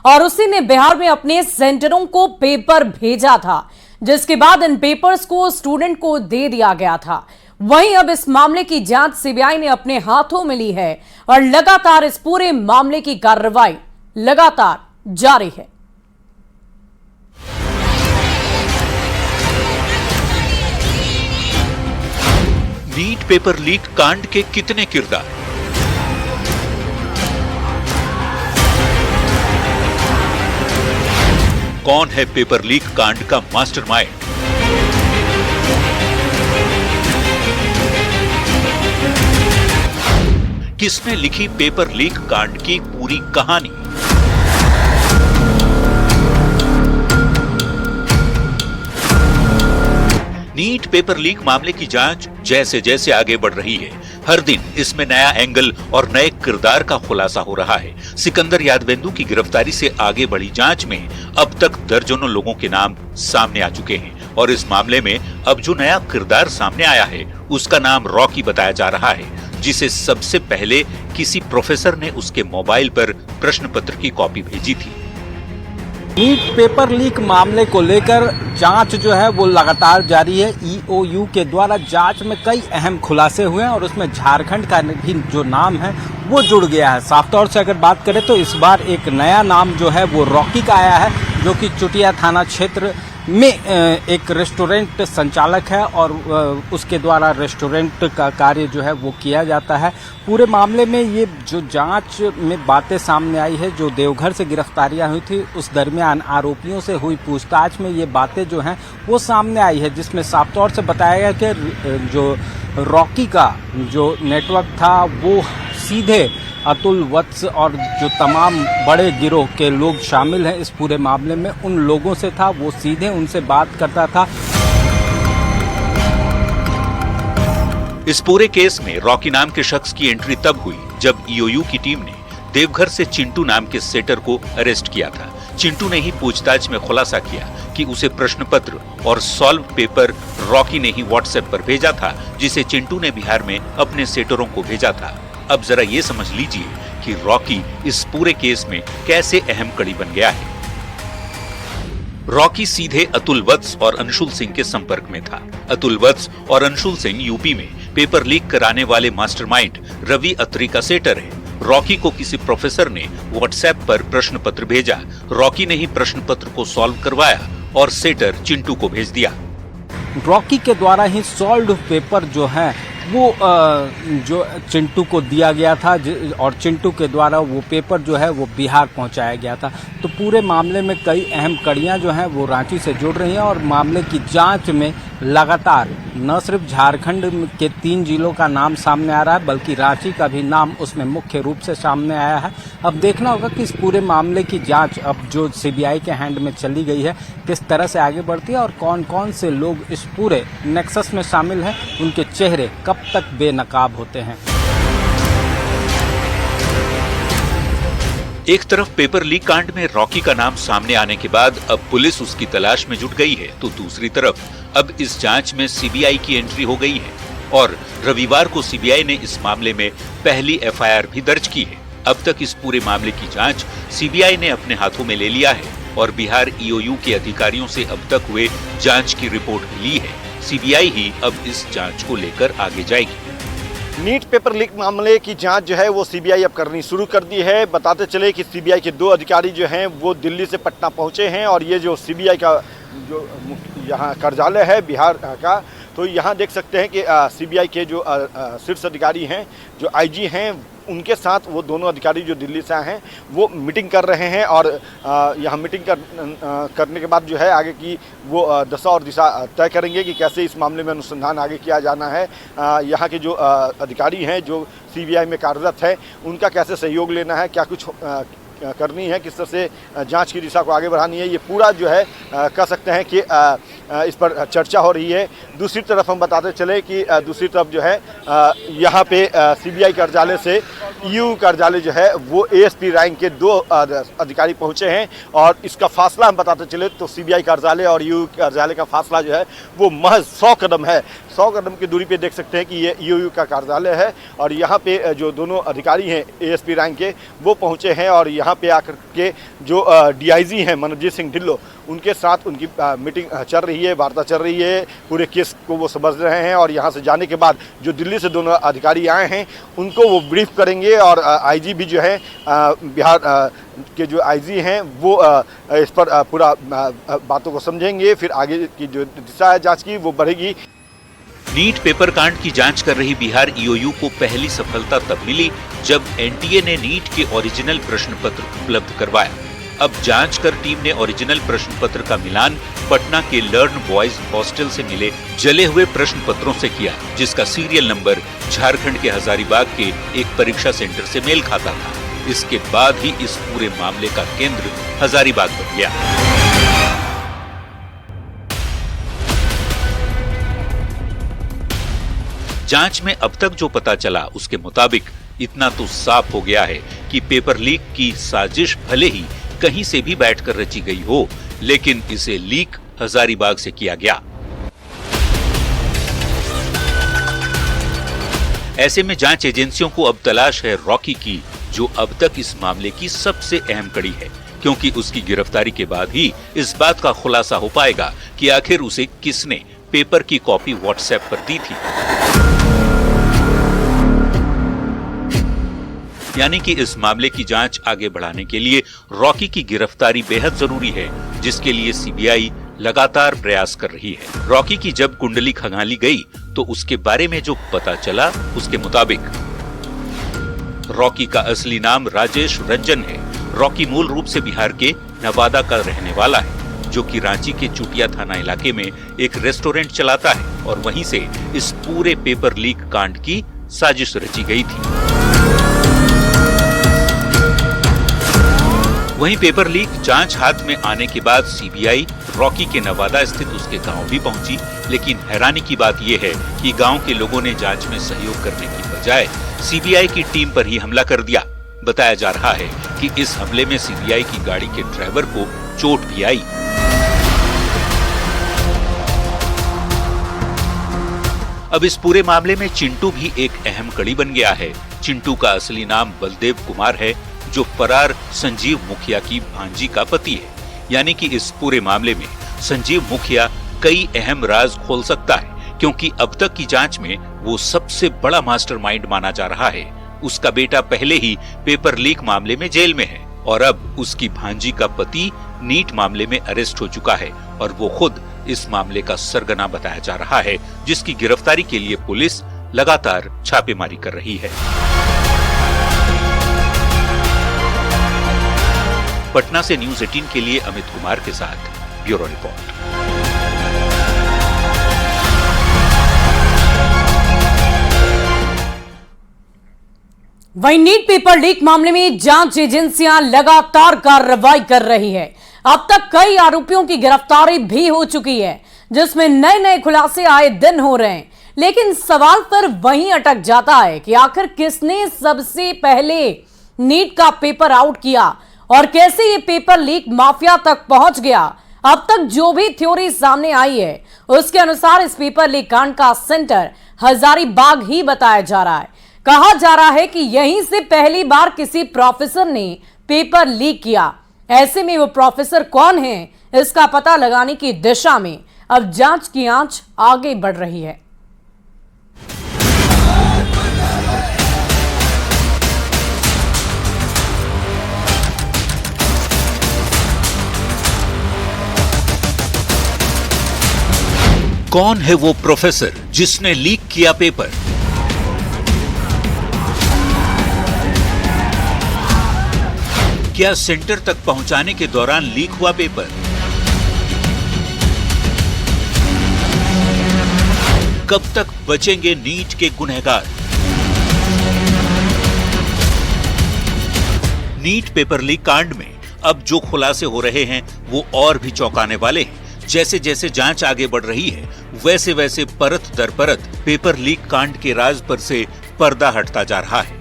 और उसी ने बिहार में अपने सेंटरों को पेपर भेजा था, जिसके बाद इन पेपर्स को स्टूडेंट को दे दिया गया था। वहीं अब इस मामले की जांच सीबीआई ने अपने हाथों में ली है और लगातार इस पूरे मामले की कार्रवाई लगातार जारी है। नीट पेपर लीक कांड के कितने किरदार? कौन है पेपर लीक कांड का मास्टरमाइंड? किसने लिखी पेपर लीक कांड की पूरी कहानी? नीट पेपर लीक मामले की जांच जैसे जैसे आगे बढ़ रही है, हर दिन इसमें नया एंगल और नए किरदार का खुलासा हो रहा है। सिकंदर यादवेंदु की गिरफ्तारी से आगे बढ़ी जांच में अब तक दर्जनों लोगों के नाम सामने आ चुके हैं और इस मामले में अब जो नया किरदार सामने आया है उसका नाम रॉकी बताया जा रहा है, जिसे सबसे पहले किसी प्रोफेसर ने उसके मोबाइल पर प्रश्न पत्र की कॉपी भेजी थी। नीट पेपर लीक मामले को लेकर जांच जो है वो लगातार जारी है। ईओयू के द्वारा जांच में कई अहम खुलासे हुए हैं और उसमें झारखंड का भी जो नाम है वो जुड़ गया है। साफ तौर से अगर बात करें तो इस बार एक नया नाम जो है वो रॉकी का आया है, जो कि चुटिया थाना क्षेत्र में एक रेस्टोरेंट संचालक है और उसके द्वारा रेस्टोरेंट का कार्य जो है वो किया जाता है। पूरे मामले में ये जो जांच में बातें सामने आई है, जो देवघर से गिरफ्तारियां हुई थी उस दरमियान आरोपियों से हुई पूछताछ में ये बातें जो हैं वो सामने आई है, जिसमें साफ तौर से बताया गया कि जो रॉकी का जो नेटवर्क था वो सीधे अतुल वत्स और जो तमाम बड़े गिरोह के लोग शामिल हैं इस पूरे मामले में, उन लोगों से था। वो सीधे उनसे बात करता था। इस पूरे केस में रॉकी नाम के शख्स की एंट्री तब हुई जब ईओयू की टीम ने देवघर से चिंटू नाम के सेटर को अरेस्ट किया था। चिंटू ने ही पूछताछ में खुलासा किया कि उसे प्रश्न पत्र और सॉल्व पेपर रॉकी ने ही व्हाट्सएप पर भेजा था, जिसे चिंटू ने बिहार में अपने सेटरों को भेजा था। अब जरा ये समझ लीजिए कि रॉकी इस पूरे केस में कैसे अहम कड़ी बन गया है। रॉकी सीधे अतुल वत्स और अंशुल सिंह के संपर्क में था। अतुल वत्स और अंशुल सिंह यूपी में पेपर लीक कराने वाले मास्टरमाइंड रवि अत्री का सेटर है। रॉकी को किसी प्रोफेसर ने व्हाट्सएप पर प्रश्न पत्र भेजा, रॉकी ने ही प्रश्न पत्र को सॉल्व करवाया और सेटर चिंटू को भेज दिया। रॉकी के द्वारा ही सॉल्व पेपर जो है वो जो चिंटू को दिया गया था और चिंटू के द्वारा वो पेपर जो है वो बिहार पहुंचाया गया था। तो पूरे मामले में कई अहम कड़ियां जो हैं वो रांची से जुड़ रही हैं और मामले की जांच में लगातार न सिर्फ झारखंड के 3 जिलों का नाम सामने आ रहा है, बल्कि रांची का भी नाम उसमें मुख्य रूप से सामने आया है। अब देखना होगा कि इस पूरे मामले की जांच अब जो सीबीआई के हैंड में चली गई है किस तरह से आगे बढ़ती है और कौन कौन से लोग इस पूरे नेक्सस में शामिल हैं, उनके चेहरे कब तक बेनकाब होते हैं। एक तरफ पेपर लीक कांड में रॉकी का नाम सामने आने के बाद अब पुलिस उसकी तलाश में जुट गई है, तो दूसरी तरफ अब इस जांच में सीबीआई की एंट्री हो गई है और रविवार को सीबीआई ने इस मामले में पहली एफआईआर भी दर्ज की है। अब तक इस पूरे मामले की जांच सीबीआई ने अपने हाथों में ले लिया है और बिहार ईओयू के अधिकारियों से अब तक हुए जांच की रिपोर्ट भी ली है। सीबीआई ही अब इस जांच को लेकर आगे जाएगी। नीट पेपर लीक मामले की जांच जो है वो सीबीआई अब करनी शुरू कर दी है। बताते चले कि सीबीआई के 2 अधिकारी जो हैं वो दिल्ली से पटना पहुंचे हैं और ये जो सीबीआई का जो यहाँ कार्यालय है बिहार का, तो यहाँ देख सकते हैं कि सीबीआई के जो शीर्ष अधिकारी हैं, जो आईजी हैं, उनके साथ वो दोनों अधिकारी जो दिल्ली से आए हैं वो मीटिंग कर रहे हैं और यहाँ मीटिंग करने के बाद जो है आगे की वो दशा और दिशा तय करेंगे कि कैसे इस मामले में अनुसंधान आगे किया जाना है। यहाँ के जो अधिकारी हैं जो सीबीआई में कार्यरत है उनका कैसे सहयोग लेना है, क्या कुछ करनी है, किस तरह से जांच की दिशा को आगे बढ़ानी है, ये पूरा जो है कह सकते हैं कि इस पर चर्चा हो रही है। दूसरी तरफ हम बताते चले कि दूसरी तरफ जो है यहाँ पे सीबीआई कार्यालय से ईओयू कार्यालय जो है वो एएसपी रैंक के 2 अधिकारी पहुंचे हैं और इसका फासला हम बताते चले तो सीबीआई कार्यालय और ईओयू कार्यालय का फासला जो है वो महज 100 कदम है। 100 कदम की दूरी पे देख सकते हैं कि ये ईओयू का कार्यालय है और यहाँ पे जो दोनों अधिकारी हैं एएसपी रैंक के वो पहुँचे हैं और यहाँ पे आकर के जो डीआईजी हैं मनोजीत सिंह ढिल्लो उनके साथ उनकी मीटिंग चल रही है, वार्ता चल रही है, पूरे केस को वो समझ रहे हैं और यहाँ से जाने के बाद जो दिल्ली से दोनों अधिकारी आए हैं उनको वो ब्रीफ करेंगे और आईजी भी जो है बिहार के जो आईजी हैं वो इस पर पूरा बातों को समझेंगे, फिर आगे की जो दिशा है जांच की वो बढ़ेगी। नीट पेपर कांड की जांच कर रही बिहार ईओयू को पहली सफलता तब मिली जब एनटीए ने नीट के ओरिजिनल प्रश्न पत्र उपलब्ध करवाया। अब जांच कर टीम ने ओरिजिनल प्रश्न पत्र का मिलान पटना के लर्न बॉयज हॉस्टल से मिले जले हुए प्रश्न पत्रों से किया, जिसका सीरियल नंबर झारखंड के हजारीबाग के एक परीक्षा सेंटर से मेल खाता था। इसके बाद ही इस पूरे मामले का केंद्र हजारीबाग बन गया। जांच में अब तक जो पता चला उसके मुताबिक इतना तो साफ हो गया है कि पेपर लीक की साजिश भले ही कहीं से भी बैठकर रची गई हो, लेकिन इसे लीक हजारीबाग से किया गया। ऐसे में जांच एजेंसियों को अब तलाश है रॉकी की, जो अब तक इस मामले की सबसे अहम कड़ी है, क्योंकि उसकी गिरफ्तारी के बाद ही इस बात का खुलासा हो पाएगा कि आखिर उसे किसने पेपर की कॉपी व्हाट्सएप पर दी थी। यानी कि इस मामले की जांच आगे बढ़ाने के लिए रॉकी की गिरफ्तारी बेहद जरूरी है, जिसके लिए सीबीआई लगातार प्रयास कर रही है। रॉकी की जब कुंडली खंगाली गई तो उसके बारे में जो पता चला उसके मुताबिक रॉकी का असली नाम राजेश रंजन है। रॉकी मूल रूप से बिहार के नवादा का रहने वाला है, जो कि रांची के चुटिया थाना इलाके में एक रेस्टोरेंट चलाता है और वहीं से इस पूरे पेपर लीक कांड की साजिश रची गई थी। वहीं पेपर लीक जांच हाथ में आने के बाद सीबीआई रॉकी के नवादा स्थित उसके गांव भी पहुंची, लेकिन हैरानी की बात यह है कि गांव के लोगों ने जांच में सहयोग करने की बजाय सीबीआई की टीम पर ही हमला कर दिया। बताया जा रहा है कि इस हमले में सीबीआई की गाड़ी के ड्राइवर को चोट भी आई। अब इस पूरे मामले में चिंटू भी एक अहम कड़ी बन गया है। चिंटू का असली नाम बलदेव कुमार है, जो फरार संजीव मुखिया की भांजी का पति है। यानी कि इस पूरे मामले में संजीव मुखिया कई अहम राज खोल सकता है, क्योंकि अब तक की जांच में वो सबसे बड़ा मास्टरमाइंड माना जा रहा है। उसका बेटा पहले ही पेपर लीक मामले में जेल में है और अब उसकी भांजी का पति नीट मामले में अरेस्ट हो चुका है और वो खुद इस मामले का सरगना बताया जा रहा है, जिसकी गिरफ्तारी के लिए पुलिस लगातार छापेमारी कर रही है। पटना से न्यूज 18 के लिए अमित कुमार के साथ ब्यूरो रिपोर्ट। वहीं नीट पेपर लीक मामले में जांच एजेंसियां लगातार कार्रवाई कर रही है। अब तक कई आरोपियों की गिरफ्तारी भी हो चुकी है, जिसमें नए नए खुलासे आए दिन हो रहे हैं। लेकिन सवाल पर वहीं अटक जाता है कि आखिर किसने सबसे पहले नीट का पेपर आउट किया और कैसे ये पेपर लीक माफिया तक पहुंच गया। अब तक जो भी थ्योरी सामने आई है उसके अनुसार इस पेपर लीक कांड का सेंटर हजारीबाग ही बताया जा रहा है। कहा जा रहा है कि यहीं से पहली बार किसी प्रोफेसर ने पेपर लीक किया। ऐसे में वो प्रोफेसर कौन है, इसका पता लगाने की दिशा में अब जांच की आंच आगे बढ़ रही है। कौन है वो प्रोफेसर जिसने लीक किया पेपर? क्या सेंटर तक पहुंचाने के दौरान लीक हुआ पेपर? कब तक बचेंगे नीट के गुनहगार? नीट पेपर लीक कांड में अब जो खुलासे हो रहे हैं वो और भी चौंकाने वाले हैं। जैसे जैसे जांच आगे बढ़ रही है वैसे वैसे परत दर परत पेपर लीक कांड के राज पर से पर्दा हटता जा रहा है।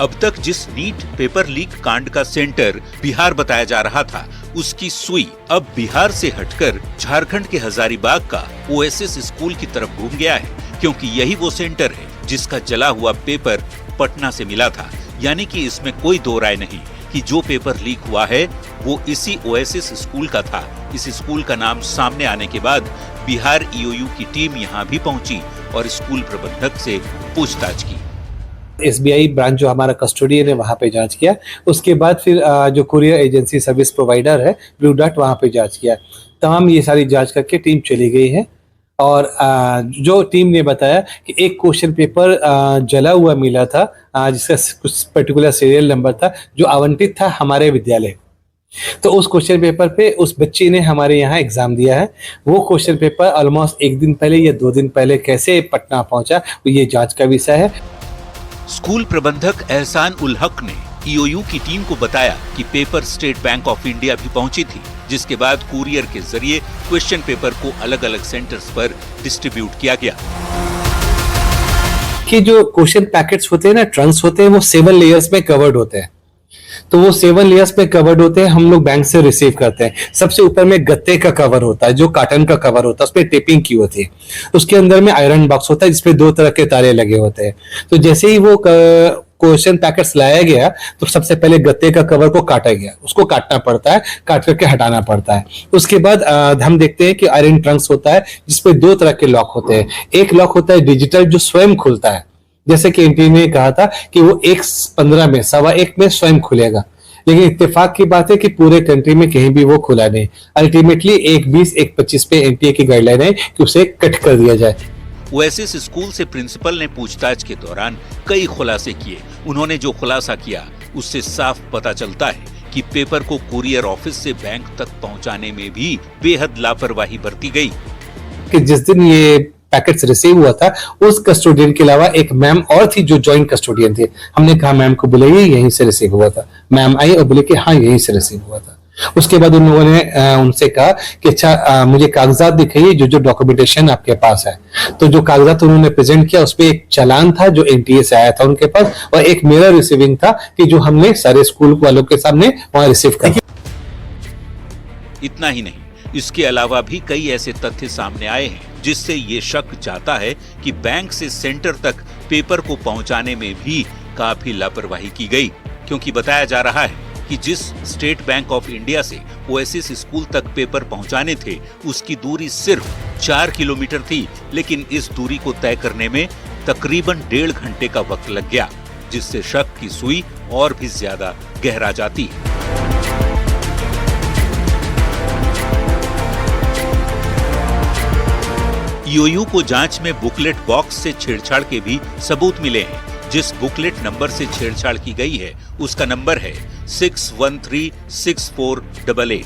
अब तक जिस नीट पेपर लीक कांड का सेंटर बिहार बताया जा रहा था, उसकी सुई अब बिहार से हटकर झारखंड के हजारीबाग का ओएसिस स्कूल की तरफ घूम गया है, क्योंकि यही वो सेंटर है जिसका जला हुआ पेपर पटना से मिला था। यानी कि इसमें कोई दो राय नहीं कि जो पेपर लीक हुआ है वो इसी ओएसिस स्कूल का था। इस स्कूल का नाम सामने आने के बाद बिहार ईओयू की टीम यहाँ भी पहुंची और स्कूल प्रबंधक से पूछताछ की। SBI ब्रांच जो हमारा कस्टोडियन है वहाँ पे जांच किया। उसके बाद फिर जो कुरियर एजेंसी सर्विस प्रोवाइडर है ब्लू डार्ट, वहाँ पे जांच किया। तमाम ये सारी जांच करके टीम चली गई है और जो टीम ने बताया कि एक क्वेश्चन पेपर जला हुआ मिला था जिसका कुछ पर्टिकुलर सीरियल नंबर था जो आवंटित था हमारे विद्यालय। तो उस क्वेश्चन पेपर पे उस बच्ची ने हमारे यहाँ एग्जाम दिया है। वो क्वेश्चन पेपर ऑलमोस्ट 1 दिन पहले या 2 दिन पहले कैसे पटना पहुंचा ये जांच का विषय है। स्कूल प्रबंधक एहसान उल हक ने ईओयू की टीम को बताया कि paper state bank of India भी पहुंची थी, जिसके बाद कुरियर के जरिए क्वेश्चन पेपर को अलग अलग सेंटर्स पर डिस्ट्रीब्यूट किया गया। कि जो क्वेश्चन पैकेट्स होते हैं ना, ट्रंक्स होते हैं, वो 7 लेयर्स में कवर्ड होते हैं। तो वो 7 लेयर्स में कवर्ड होते हैं, हम लोग बैंक से रिसीव करते हैं। सबसे ऊपर में गत्ते का कवर होता है, जो कॉटन का कवर होता है, उस पर टेपिंग की होती है। उसके अंदर में आयरन बॉक्स होता है जिसपे 2 तरह के ताले लगे होते हैं। तो जैसे ही वो क्वेश्चन पैकेट्स लाया गया तो सबसे पहले गत्ते का कवर को काटा गया, उसको काटना पड़ता है, काट करके हटाना पड़ता है। उसके बाद हम देखते हैं कि आयरन ट्रंक्स होता है जिसपे 2 तरह के लॉक होते हैं। एक लॉक होता है डिजिटल जो स्वयं खुलता है, जैसे कि एनटी ने कहा था कि वो 1:15 में 1:15 में स्वयं खुलेगा, लेकिन इत्तेफाक की बात है कि पूरे कंट्री में कहीं भी वो खुला नहीं। अल्टीमेटली 1:20 1:25 पे एनटीए की गाइडलाइन है कि उसे कट कर दिया जाए। ओएसिस स्कूल से प्रिंसिपल ने पूछताछ के दौरान कई खुलासे किए। उन्होंने जो खुलासा किया उससे साफ पता चलता है कि पेपर को कुरियर ऑफिस से बैंक तक पहुंचाने में भी बेहद लापरवाही बरती गई। कि जिस दिन ये पैकेट्स रिसीव हुआ था उस कस्टोडियन के अलावा एक मैम और थी जो जॉइंट कस्टोडियन थी। हमने कहा मैम को बुलाइए, यहीं से रिसीव हुआ था। मैम आई और बोले कि हाँ यहीं से रिसीव हुआ था। उसके बाद उन लोगों ने उनसे कहा कि अच्छा मुझे कागजात दिखाइए जो डॉक्यूमेंटेशन आपके पास है। तो जो कागजात उन्होंने प्रेजेंट किया उसपे एक चालान था जो एनटीए से आया था उनके पास, और एक मेरा रिसीविंग था कि जो हमने सारे स्कूल वालों के सामने वहां रिसीव किया। इतना ही नहीं, इसके अलावा भी कई ऐसे तथ्य सामने आए हैं जिससे ये शक जाता है कि बैंक से सेंटर तक पेपर को पहुंचाने में भी काफी लापरवाही की गई, क्योंकि बताया जा रहा है कि जिस स्टेट बैंक ऑफ इंडिया से ओएसिस स्कूल तक पेपर पहुंचाने थे उसकी दूरी सिर्फ 4 किलोमीटर थी, लेकिन इस दूरी को तय करने में तकरीबन 1.5 घंटे का वक्त लग गया, जिससे शक की सुई और भी ज्यादा गहरा जाती है। ईओयू को जांच में बुकलेट बॉक्स से छेड़छाड़ के भी सबूत मिले हैं। जिस बुकलेट नंबर से छेड़छाड़ की गई है उसका नंबर है 6136488।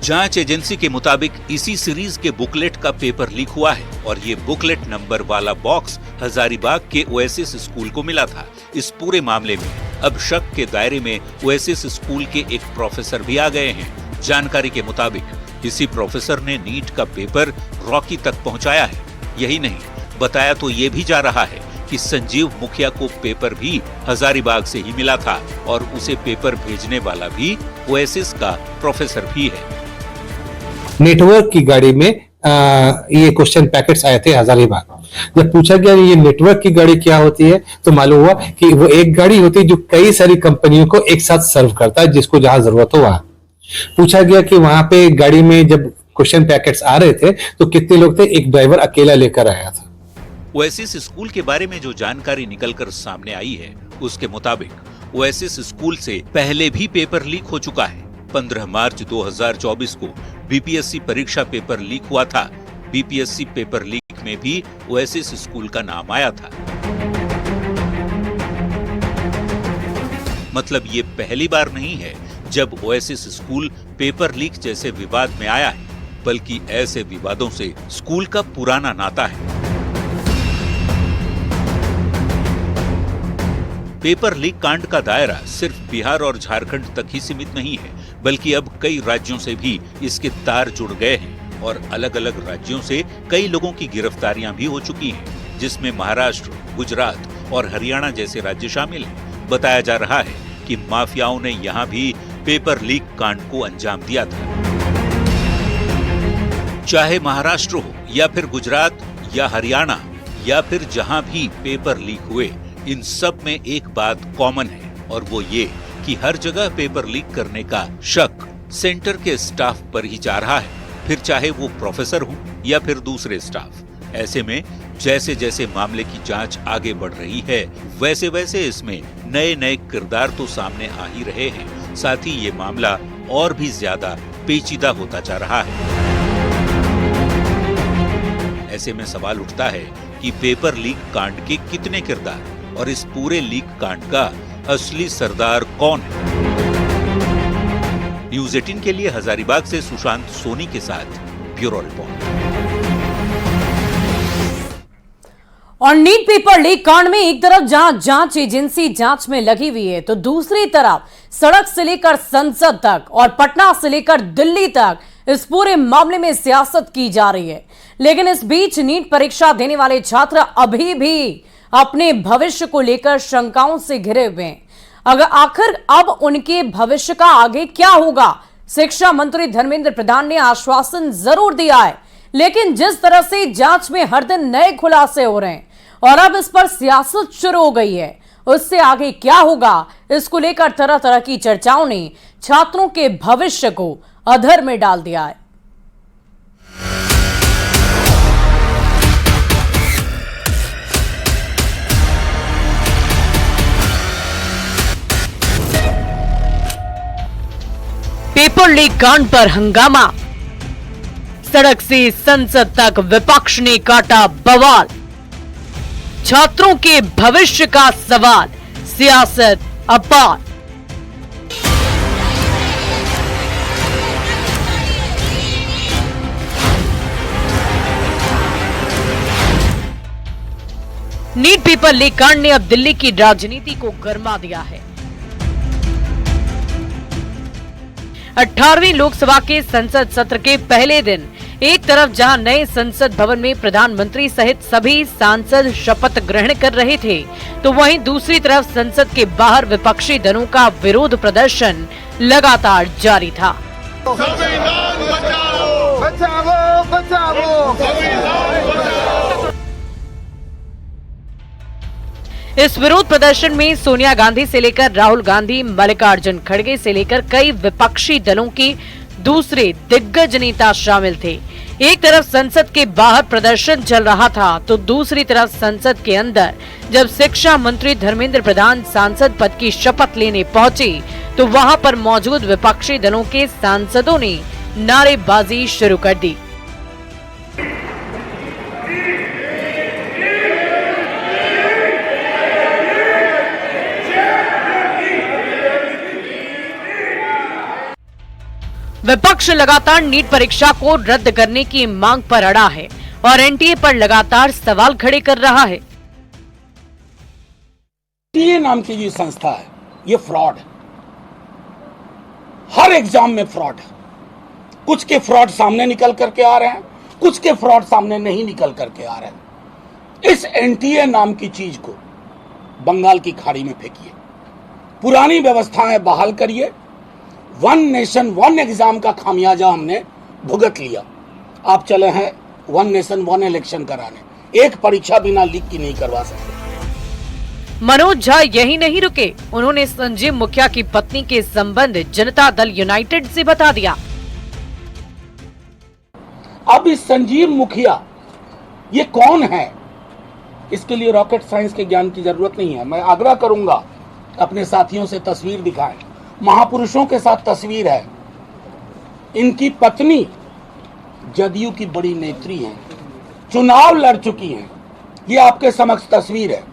जांच एजेंसी के मुताबिक इसी सीरीज के बुकलेट का पेपर लीक हुआ है और ये बुकलेट नंबर वाला बॉक्स हजारीबाग के ओएसिस स्कूल को मिला था। इस पूरे मामले में अब शक के दायरे में ओएसिस स्कूल के एक प्रोफेसर भी आ गए हैं। जानकारी के मुताबिक इसी प्रोफेसर ने नीट का पेपर रॉकी तक पहुंचाया है। यही नहीं, बताया तो ये भी जा रहा है कि संजीव मुखिया को पेपर भी हजारीबाग से ही मिला था और उसे पेपर भेजने वाला भी ओएसिस का प्रोफेसर भी है। नेटवर्क की गाड़ी में ये क्वेश्चन पैकेट्स आए थे हजारीबाग। जब पूछा गया ये नेटवर्क की गाड़ी क्या होती है तो मालूम हुआ कि वो एक गाड़ी होती है जो कई सारी कंपनियों को एक साथ सर्व करता है, जिसको जहां जरूरत हो वहां। पूछा गया कि वहां पे गाड़ी में जब क्वेश्चन पैकेट्स आ रहे थे तो कितने लोग थे, एक ड्राइवर अकेला लेकर आया था। ओएसिस स्कूल के बारे में जो जानकारी निकलकर सामने आई है उसके मुताबिक ओएसिस स्कूल से पहले भी पेपर लीक हो चुका है। 15 मार्च 2024 को बीपीएससी परीक्षा पेपर लीक हुआ था। बीपीएससी पेपर लीक में भी ओएसिस स्कूल का नाम आया था। मतलब ये पहली बार नहीं है जब ओएसिस स्कूल पेपर लीक जैसे विवाद में आया है, बल्कि ऐसे विवादों से स्कूल का पुराना नाता है। पेपर लीक कांड का दायरा सिर्फ बिहार और झारखंड तक ही सीमित नहीं है, बल्कि अब कई राज्यों से भी इसके तार जुड़ गए हैं और अलग अलग राज्यों से कई लोगों की गिरफ्तारियां भी हो चुकी हैं, जिसमें महाराष्ट्र, गुजरात और हरियाणा जैसे राज्य शामिल हैं। बताया जा रहा है कि माफियाओं ने यहां भी पेपर लीक कांड को अंजाम दिया था। चाहे महाराष्ट्र हो या फिर गुजरात या हरियाणा या फिर जहां भी पेपर लीक हुए, इन सब में एक बात कॉमन है और वो ये कि हर जगह पेपर लीक करने का शक सेंटर के स्टाफ पर ही जा रहा है, फिर चाहे वो प्रोफेसर हो या फिर दूसरे स्टाफ। ऐसे में जैसे जैसे मामले की जांच आगे बढ़ रही है, वैसे वैसे इसमें नए नए किरदार तो सामने आ ही रहे हैं, साथ ही ये मामला और भी ज्यादा पेचीदा होता जा रहा है। ऐसे में सवाल उठता है कि पेपर लीक कांड के कितने किरदार और इस पूरे लीक कांड का असली सरदार कौन है। न्यूज़ 18 के लिए हजारीबाग से सुशांत सोनी के साथ ब्यूरो रिपोर्ट। और नीट पेपर लीक कांड में एक तरफ जहां जांच एजेंसी जांच में लगी हुई है, तो दूसरी तरफ सड़क से लेकर संसद तक और पटना से लेकर दिल्ली तक इस पूरे मामले में सियासत की जा रही है। लेकिन इस बीच नीट परीक्षा देने वाले छात्र अभी भी अपने भविष्य को लेकर शंकाओं से घिरे हुए हैं। अगर आखिर अब उनके भविष्य का आगे क्या होगा, शिक्षा मंत्री धर्मेंद्र प्रधान ने आश्वासन जरूर दिया है, लेकिन जिस तरह से जांच में हर दिन नए खुलासे हो रहे हैं और अब इस पर सियासत शुरू हो गई है, उससे आगे क्या होगा, इसको लेकर तरह तरह की चर्चाओं ने छात्रों के भविष्य को अधर में डाल दिया है। पेपर लीक कांड पर हंगामा, सड़क से संसद तक विपक्ष ने काटा बवाल, छात्रों के भविष्य का सवाल, सियासत अपार। नीट पेपर लीक कांड ने अब दिल्ली की राजनीति को गरमा दिया है। 18वीं लोकसभा के संसद सत्र के पहले दिन एक तरफ जहां नए संसद भवन में प्रधानमंत्री सहित सभी सांसद शपथ ग्रहण कर रहे थे, तो वहीं दूसरी तरफ संसद के बाहर विपक्षी दलों का विरोध प्रदर्शन लगातार जारी था। संविधान बचाओ, बचाओ, बचाओ, संविधान बचाओ। इस विरोध प्रदर्शन में सोनिया गांधी से लेकर राहुल गांधी, मल्लिकार्जुन खड़गे से लेकर कई विपक्षी दलों के दूसरे दिग्गज नेता शामिल थे। एक तरफ संसद के बाहर प्रदर्शन चल रहा था, तो दूसरी तरफ संसद के अंदर जब शिक्षा मंत्री धर्मेंद्र प्रधान सांसद पद की शपथ लेने पहुंचे, तो वहां पर मौजूद विपक्षी दलों के सांसदों ने नारेबाजी शुरू कर दी। विपक्ष लगातार नीट परीक्षा को रद्द करने की मांग पर अड़ा है और एनटीए पर लगातार सवाल खड़े कर रहा है। एनटीए नाम की जो संस्था है, ये फ्रॉड है। हर एग्जाम में फ्रॉड है। कुछ के फ्रॉड सामने निकल करके आ रहे हैं, कुछ के फ्रॉड सामने नहीं निकल करके आ रहे हैं। इस एनटीए नाम की चीज को बंगाल की खाड़ी में फेंकिए, पुरानी व्यवस्थाएं बहाल करिए। वन नेशन वन एग्जाम का खामियाजा हमने भुगत लिया। आप चले हैं वन नेशन वन इलेक्शन कराने, एक परीक्षा बिना लीक की नहीं करवा सकते। मनोज झा यही नहीं रुके, उन्होंने संजीव मुखिया की पत्नी के संबंध जनता दल यूनाइटेड से बता दिया। अब इस संजीव मुखिया ये कौन है, इसके लिए रॉकेट साइंस के ज्ञान की जरूरत नहीं है। मैं आग्रह करूंगा अपने साथियों से तस्वीर दिखाएं। महापुरुषों के साथ तस्वीर है। इनकी पत्नी जदयू की बड़ी नेत्री हैं, चुनाव लड़ चुकी हैं। ये आपके समक्ष तस्वीर है,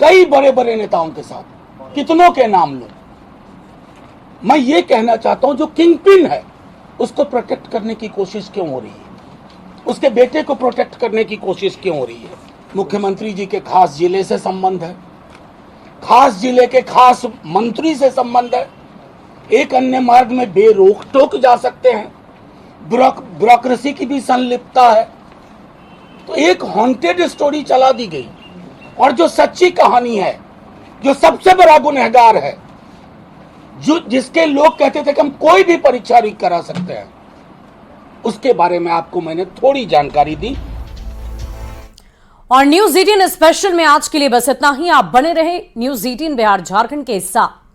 कई बड़े बड़े नेताओं के साथ। कितनों के नाम लो। मैं ये कहना चाहता हूं, जो किंग पिन है उसको प्रोटेक्ट करने की कोशिश क्यों हो रही है, उसके बेटे को प्रोटेक्ट करने की कोशिश क्यों हो रही है। मुख्यमंत्री जी के खास जिले से संबंध है, खास जिले के खास मंत्री से संबंध है। एक अन्य मार्ग में बेरोक टोक जा सकते हैं। ब्यूरोक्रेसी की भी संलिप्तता है। तो एक हॉन्टेड स्टोरी चला दी गई, और जो सच्ची कहानी है, जो सबसे बड़ा गुनहगार है, जो जिसके लोग कहते थे कि हम कोई भी परीक्षा लीक करा सकते हैं, उसके बारे में आपको मैंने थोड़ी जानकारी दी। और न्यूज़ 18 स्पेशल में आज के लिए बस इतना ही। आप बने रहे न्यूज़ 18 बिहार झारखंड के साथ।